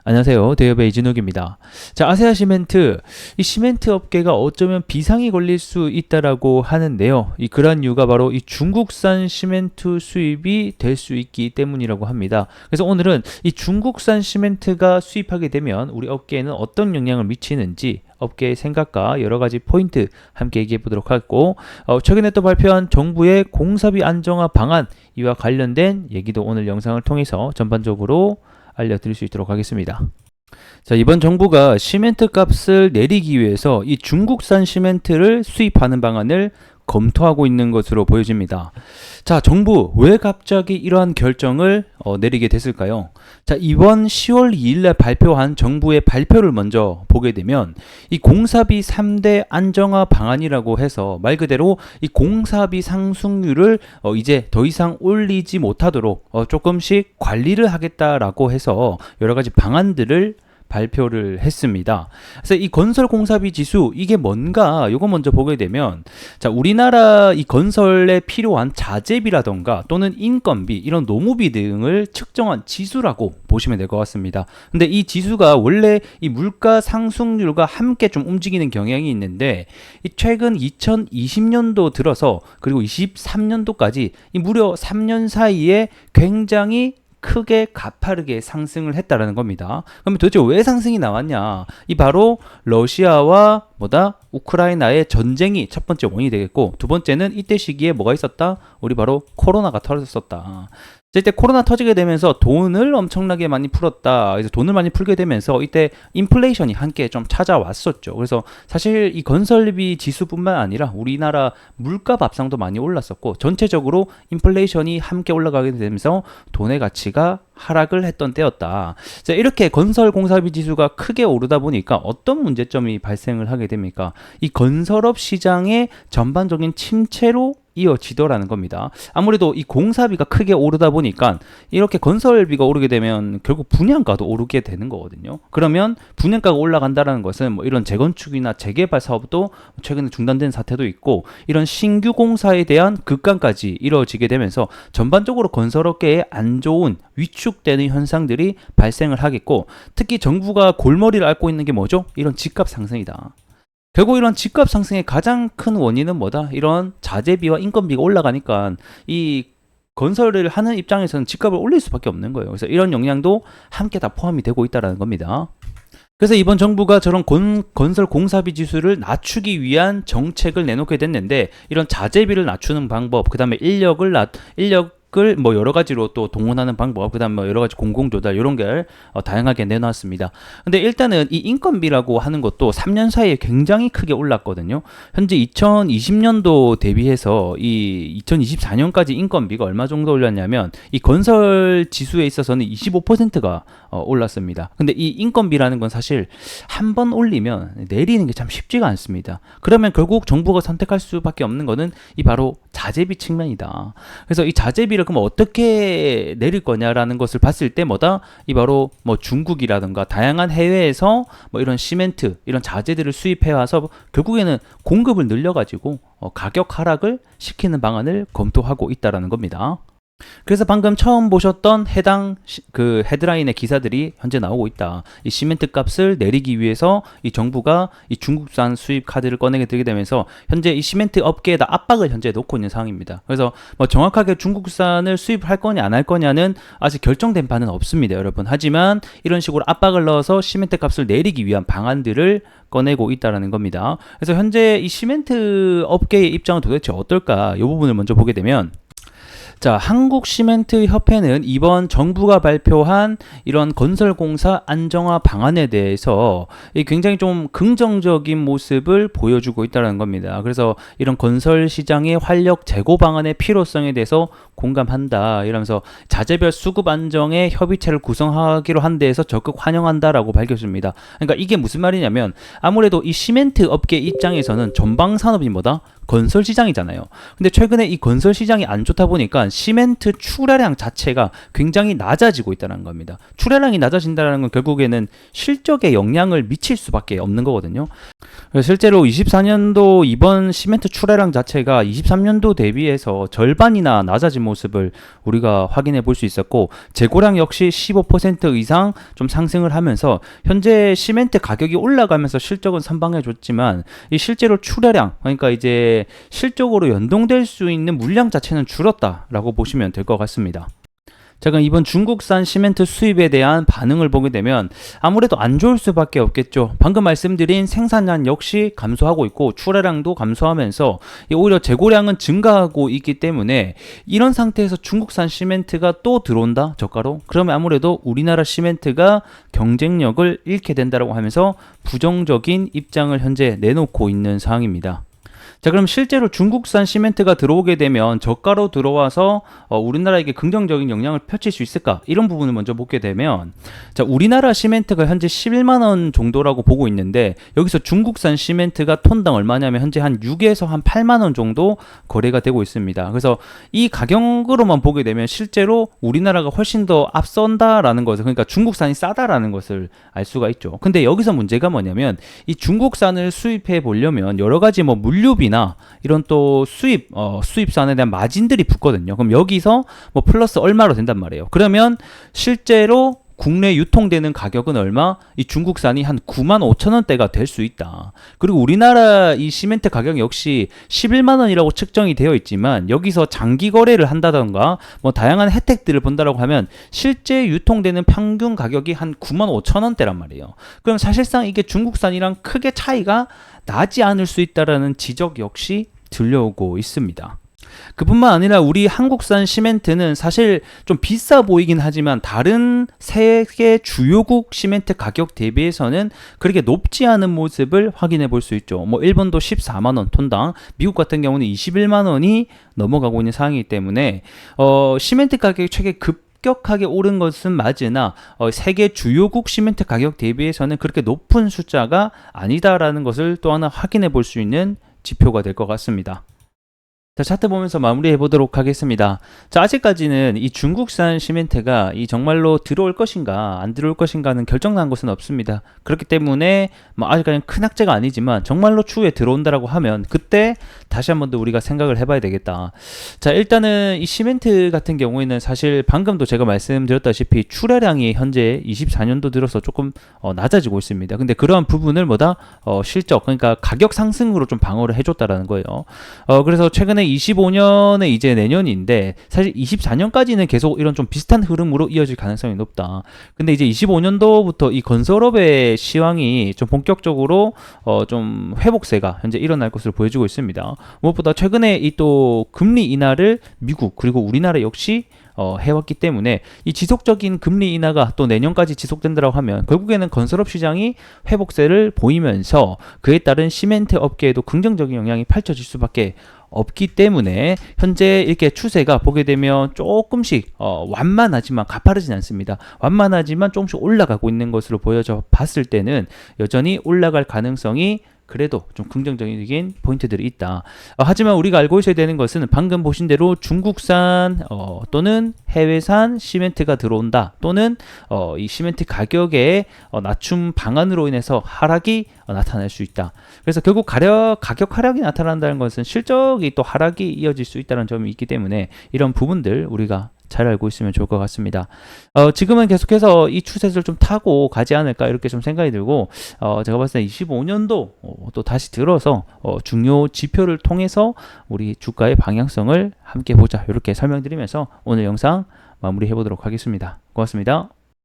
안녕하세요. 대여배 이진욱입니다. 자, 아세아 시멘트. 이 시멘트 업계가 어쩌면 비상이 걸릴 수 있다라고 하는데요. 그러한 이유가 바로 이 중국산 시멘트 수입이 될 수 있기 때문이라고 합니다. 그래서 오늘은 이 중국산 시멘트가 수입하게 되면 우리 업계에는 어떤 영향을 미치는지 업계의 생각과 여러 가지 포인트 함께 얘기해 보도록 하고, 최근에 또 발표한 정부의 공사비 안정화 방안 이와 관련된 얘기도 오늘 영상을 통해서 전반적으로 알려드릴 수 있도록 하겠습니다. 자, 이번 정부가 시멘트 값을 내리기 위해서 이 중국산 시멘트를 수입하는 방안을 검토하고 있는 것으로 보여집니다. 자, 정부 왜 갑자기 이러한 결정을 내리게 됐을까요? 자, 이번 10월 2일날 발표한 정부의 발표를 먼저 보게 되면 이 공사비 3대 안정화 방안이라고 해서 말 그대로 이 공사비 상승률을 이제 더 이상 올리지 못하도록 조금씩 관리를 하겠다라고 해서 여러 가지 방안들을 발표를 했습니다. 그래서 이 건설 공사비 지수 이게 뭔가 요거 먼저 보게 되면, 자, 우리나라 이 건설에 필요한 자재비라던가 또는 인건비 이런 노무비 등을 측정한 지수라고 보시면 될 것 같습니다. 근데 이 지수가 원래 이 물가 상승률과 함께 좀 움직이는 경향이 있는데, 이 최근 2020년도 들어서 그리고 23년도까지 이 무려 3년 사이에 굉장히 크게 가파르게 상승을 했다라는 겁니다. 그러면 도대체 왜 상승이 나왔냐? 이 바로 러시아와 우크라이나의 전쟁이 첫 번째 원인이 되겠고, 두 번째는 이때 시기에 뭐가 있었다? 우리 바로 코로나가 터졌었다. 이때 코로나 터지게 되면서 돈을 엄청나게 많이 풀었다. 그래서 돈을 많이 풀게 되면서 이때 인플레이션이 함께 좀 찾아왔었죠. 그래서 사실 이 건설비 지수뿐만 아니라 우리나라 물가 밥상도 많이 올랐었고, 전체적으로 인플레이션이 함께 올라가게 되면서 돈의 가치가 하락을 했던 때였다. 자, 이렇게 건설 공사비 지수가 크게 오르다 보니까 어떤 문제점이 발생을 하게 됩니까? 이 건설업 시장의 전반적인 침체로 이어지더라는 겁니다. 아무래도 이 공사비가 크게 오르다 보니까 이렇게 건설비가 오르게 되면 결국 분양가도 오르게 되는 거거든요. 그러면 분양가가 올라간다는 것은 뭐 이런 재건축이나 재개발 사업도 최근에 중단된 사태도 있고, 이런 신규 공사에 대한 급감까지 이루어지게 되면서 전반적으로 건설업계에 안 좋은 위축되는 현상들이 발생을 하겠고, 특히 정부가 골머리를 앓고 있는 게 뭐죠? 이런 집값 상승이다. 결국 이런 집값 상승의 가장 큰 원인은 뭐다? 이런 자재비와 인건비가 올라가니까 이 건설을 하는 입장에서는 집값을 올릴 수밖에 없는 거예요. 그래서 이런 영향도 함께 다 포함이 되고 있다는 겁니다. 그래서 이번 정부가 저런 건설 공사비 지수를 낮추기 위한 정책을 내놓게 됐는데, 이런 자재비를 낮추는 방법, 그 다음에 인력을 뭐 여러 가지로 또 동원하는 방법, 그다음 뭐 여러 가지 공공조달 이런 걸 다양하게 내놨습니다. 근데 일단은 이 인건비라고 하는 것도 3년 사이에 굉장히 크게 올랐거든요. 현재 2020년도 대비해서 이 2024년까지 인건비가 얼마 정도 올랐냐면, 이 건설 지수에 있어서는 25%가 올랐습니다. 근데 이 인건비라는 건 사실 한 번 올리면 내리는 게 참 쉽지가 않습니다. 그러면 결국 정부가 선택할 수밖에 없는 거는 이 바로 자재비 측면이다. 그래서 이 자재비를 그럼 어떻게 내릴 거냐라는 것을 봤을 때 이 바로 뭐 중국이라든가 다양한 해외에서 뭐 이런 시멘트 이런 자재들을 수입해 와서 결국에는 공급을 늘려가지고 가격 하락을 시키는 방안을 검토하고 있다라는 겁니다. 그래서 방금 처음 보셨던 해당 그 헤드라인의 기사들이 현재 나오고 있다. 이 시멘트 값을 내리기 위해서 이 정부가 이 중국산 수입 카드를 꺼내게 되게 되면서 현재 이 시멘트 업계에다 압박을 현재 놓고 있는 상황입니다. 그래서 뭐 정확하게 중국산을 수입할 거냐 안 할 거냐는 아직 결정된 바는 없습니다, 여러분. 하지만 이런 식으로 압박을 넣어서 시멘트 값을 내리기 위한 방안들을 꺼내고 있다라는 겁니다. 그래서 현재 이 시멘트 업계의 입장은 도대체 어떨까? 이 부분을 먼저 보게 되면, 자, 한국시멘트협회는 이번 정부가 발표한 이런 건설공사 안정화 방안에 대해서 굉장히 좀 긍정적인 모습을 보여주고 있다는 겁니다. 그래서 이런 건설 시장의 활력 재고 방안의 필요성에 대해서 공감한다 이러면서 자재별 수급 안정의 협의체를 구성하기로 한 데에서 적극 환영한다라고 밝혔습니다. 그러니까 이게 무슨 말이냐면, 아무래도 이 시멘트 업계 입장에서는 전방 산업이 건설 시장이잖아요. 근데 최근에 이 건설 시장이 안 좋다 보니까 시멘트 출하량 자체가 굉장히 낮아지고 있다는 겁니다. 출하량이 낮아진다는 건 결국에는 실적에 영향을 미칠 수밖에 없는 거거든요. 실제로 24년도 이번 시멘트 출하량 자체가 23년도 대비해서 절반이나 낮아진 모습을 우리가 확인해 볼 수 있었고, 재고량 역시 15% 이상 좀 상승을 하면서 현재 시멘트 가격이 올라가면서 실적은 선방해 줬지만 이 실제로 출하량, 그러니까 이제 실적으로 연동될 수 있는 물량 자체는 줄었다라고 보시면 될 것 같습니다. 자, 그럼 이번 중국산 시멘트 수입에 대한 반응을 보게 되면 아무래도 안 좋을 수밖에 없겠죠. 방금 말씀드린 생산량 역시 감소하고 있고 출하량도 감소하면서 오히려 재고량은 증가하고 있기 때문에 이런 상태에서 중국산 시멘트가 또 들어온다, 저가로? 그러면 아무래도 우리나라 시멘트가 경쟁력을 잃게 된다고 하면서 부정적인 입장을 현재 내놓고 있는 상황입니다. 자, 그럼 실제로 중국산 시멘트가 들어오게 되면 저가로 들어와서 우리나라에게 긍정적인 영향을 펼칠 수 있을까? 이런 부분을 먼저 보게 되면, 자, 우리나라 시멘트가 현재 11만 원 정도라고 보고 있는데 여기서 중국산 시멘트가 톤당 얼마냐면 현재 한 6에서 한 8만 원 정도 거래가 되고 있습니다. 그래서 이 가격으로만 보게 되면 실제로 우리나라가 훨씬 더 앞선다라는 것을, 그러니까 중국산이 싸다라는 것을 알 수가 있죠. 근데 여기서 문제가 뭐냐면 이 중국산을 수입해 보려면 여러 가지 뭐 물류비나 이런 또 수입산에 대한 마진들이 붙거든요. 그럼 여기서 뭐 플러스 얼마로 된단 말이에요. 그러면 실제로 국내 유통되는 가격은 얼마? 이 중국산이 한 9만 5천 원대가 될 수 있다. 그리고 우리나라 이 시멘트 가격 역시 11만 원이라고 측정이 되어 있지만 여기서 장기 거래를 한다던가 뭐 다양한 혜택들을 본다라고 하면 실제 유통되는 평균 가격이 한 9만 5천 원대란 말이에요. 그럼 사실상 이게 중국산이랑 크게 차이가 나지 않을 수 있다라는 지적 역시 들려오고 있습니다. 그뿐만 아니라 우리 한국산 시멘트는 사실 좀 비싸 보이긴 하지만 다른 세계 주요국 시멘트 가격 대비해서는 그렇게 높지 않은 모습을 확인해 볼 수 있죠. 뭐 일본도 14만 원 톤당, 미국 같은 경우는 21만 원이 넘어가고 있는 상황이기 때문에 시멘트 가격이 최근 급격하게 오른 것은 맞으나 세계 주요국 시멘트 가격 대비해서는 그렇게 높은 숫자가 아니다라는 것을 또 하나 확인해 볼 수 있는 지표가 될 것 같습니다. 자, 차트 보면서 마무리해 보도록 하겠습니다. 자, 아직까지는 이 중국산 시멘트가 이 정말로 들어올 것인가 안 들어올 것인가는 결정난 것은 없습니다. 그렇기 때문에 뭐 아직까지는 큰 악재가 아니지만 정말로 추후에 들어온다라고 하면 그때 다시 한 번 더 우리가 생각을 해봐야 되겠다. 자, 일단은 이 시멘트 같은 경우에는 사실 방금도 제가 말씀드렸다시피 출하량이 현재 24년도 들어서 조금 낮아지고 있습니다. 근데 그러한 부분을 실적, 그러니까 가격 상승으로 좀 방어를 해줬다라는 거예요. 그래서 최근에 25년에 이제 내년인데 사실 24년까지는 계속 이런 좀 비슷한 흐름으로 이어질 가능성이 높다. 근데 이제 25년도부터 이 건설업의 시황이 좀 본격적으로 좀 회복세가 현재 일어날 것으로 보여지고 있습니다. 무엇보다 최근에 이 또 금리 인하를 미국 그리고 우리나라 역시 해왔기 때문에 이 지속적인 금리 인하가 또 내년까지 지속된다고 하면 결국에는 건설업 시장이 회복세를 보이면서 그에 따른 시멘트 업계에도 긍정적인 영향이 펼쳐질 수밖에 없기 때문에 현재 이렇게 추세가 보게 되면 조금씩 완만하지만 가파르진 않습니다. 완만하지만 조금씩 올라가고 있는 것으로 보여져 봤을 때는 여전히 올라갈 가능성이 그래도 좀 긍정적인 포인트들이 있다. 하지만 우리가 알고 있어야 되는 것은 방금 보신 대로 중국산 또는 해외산 시멘트가 들어온다, 또는 이 시멘트 가격의 낮춤 방안으로 인해서 하락이 나타날 수 있다. 그래서 결국 가격 하락이 나타난다는 것은 실적이 또 하락이 이어질 수 있다는 점이 있기 때문에 이런 부분들 우리가 잘 알고 있으면 좋을 것 같습니다. 지금은 계속해서 이 추세를 좀 타고 가지 않을까 이렇게 좀 생각이 들고, 제가 봤을 때 25년도 또 다시 들어서 중요 지표를 통해서 우리 주가의 방향성을 함께 보자, 이렇게 설명드리면서 오늘 영상 마무리해 보도록 하겠습니다. 고맙습니다.